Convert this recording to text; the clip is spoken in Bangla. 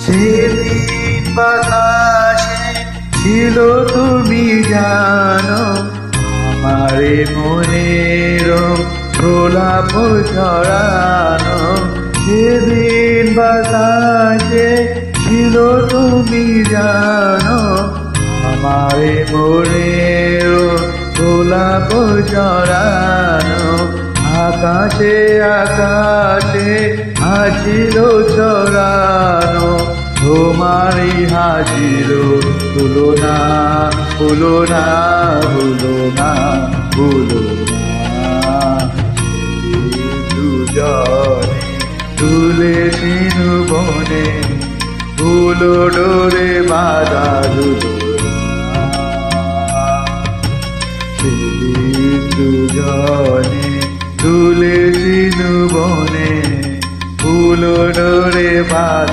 সেদিন বাতাসে ছিল তুমি জানো, আমারে মনের প্রলাপ ছড়ানো। সেদিন বাতাসে ছিল তুমি জানো, আমারে মনের প্রলাপ ছড়ানো। আকাশে আকাশে হাসিল ছড়ানো, তোমারই হাসিল তুলনা, তুলনা, তুলনা, তুলনা। দুজনে তুলেছি বনে, ফুলো ডোরে বাঁধা দুজনে তুলেছি বনে, ফুলো ডোরে বাঁধা।